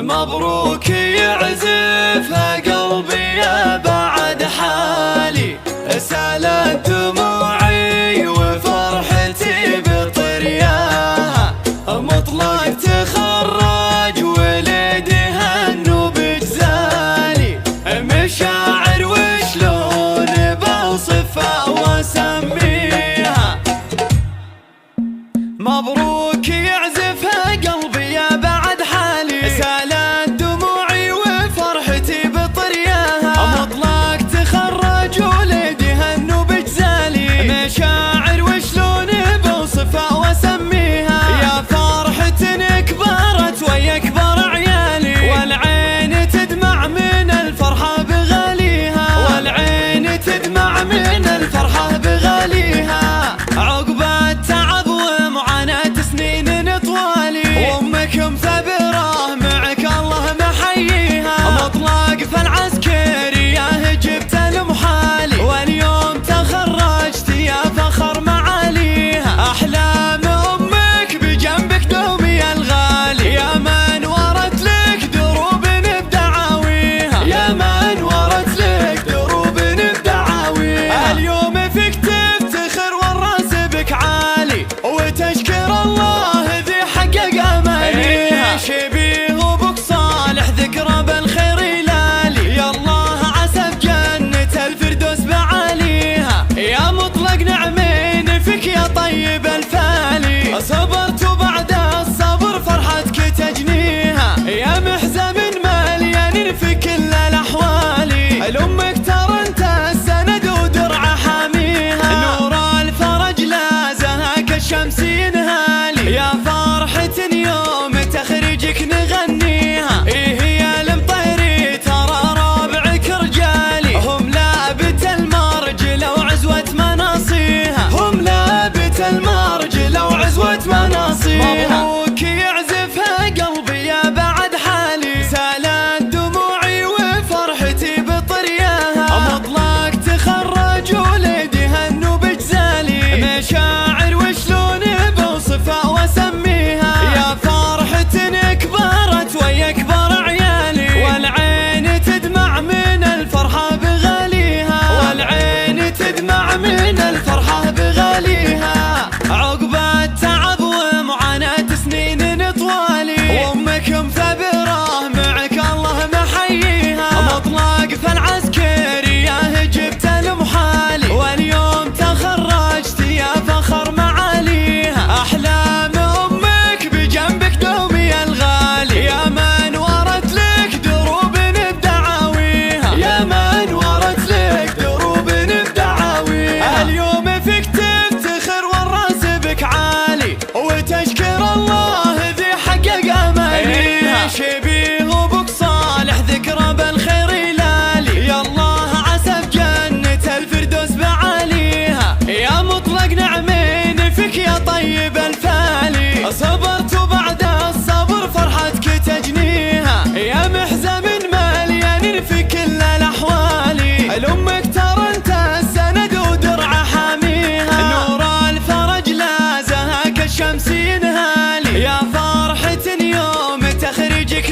مبروك يعزفها قلبي يا بعد حالي، سالت دموعي وفرحتي بطرياها، مطلق تخرج ولدي هنو بجزالي، مشاعر وشلون بوصفها واسميها. مبروك يعزفها قلبي يا بعد حالي، سالت دموعي وفرحتي بطرياها، مطلق تخرج ولدي هنو بجزالي، مشاعر وشلون بوصفها واسميها. يا فرحة كبرت ويا كبر عيالي، والعين تدمع من الفرحة بغاليها، والعين تدمع من الفرحة بغاليها. عقب التعب ومعاناة سنين طوالي، وامك مثابرة معك الله محييها، مطلق في العسكرية جبت المحالي، واليوم تخرجت يا فخر معاليها. احلام امك بجنبك دومي الغالي، يا من ورت لك دروب بدعاويها، يا من ورت لك دروب بدعاويها. اليوم فيك تفتخر والراس بك عالي، وتشكر الله ذي حقق امانيها. شبيه وبك صالح ذكرى بالخير يلالي، يا الله عسى بجنة الفردوس بعاليها. يا مطلق نعمين فيك يا طيب الفالي، صبرت وبعد الصبر فرحتك تجنيها. يا محزم مليان في كل الاحوال، لامك ترى انت السند ودرع حاميها، نور الفرج لازها كالشمس ينهالي. يا فرحة يوم تخرجك نغنيها، يا المطيري ترى رابعك رجالي، هم لابت المرجل وعزوة مناصيها، هم لابت المرجل وعزوة مناصيها. مبروك يعزفها قلبي يا بعد حالي، سالت دموعي وفرحتي بطرياها، مطلق تخرج ولدي هنو بجزالي، مشاعر وشلون بوصفها واسميها. يا فرحة كبرت ويا كبر عيالي، والعين تدمع من الفرحة بغاليها، والعين تدمع من الفرحة بغاليها. عقب التعب ومعاناة سنين طوالي، وامك مثابرة معك الله محييها، مطلق في العسكرية جبت المحالي، واليوم تخرجت يا فخر معاليها. احلام امك بجنبك دومي الغالي، يا من ورت لك دروب بدعاويها، يا من ورت لك دروب بدعاويها. اليوم فيك تفتخر والراس بك عالي، وتشكر الله ذي حقق امانيها. شبيه وبك صالح ذكرى بالخير يلالي، يا الله عسى بجنة الفردوس بعاليها. يا مطلق نعمين فيك يا طيب الفالي، صبرت وبعد الصبر فرحتك تجنيها. يا محزم مليان في كل الاحوال، لامك ترى انت السند ودرع حاميها، نور الفرج لازها كالشمس ينهالي. يا فرحة يوم تخرجك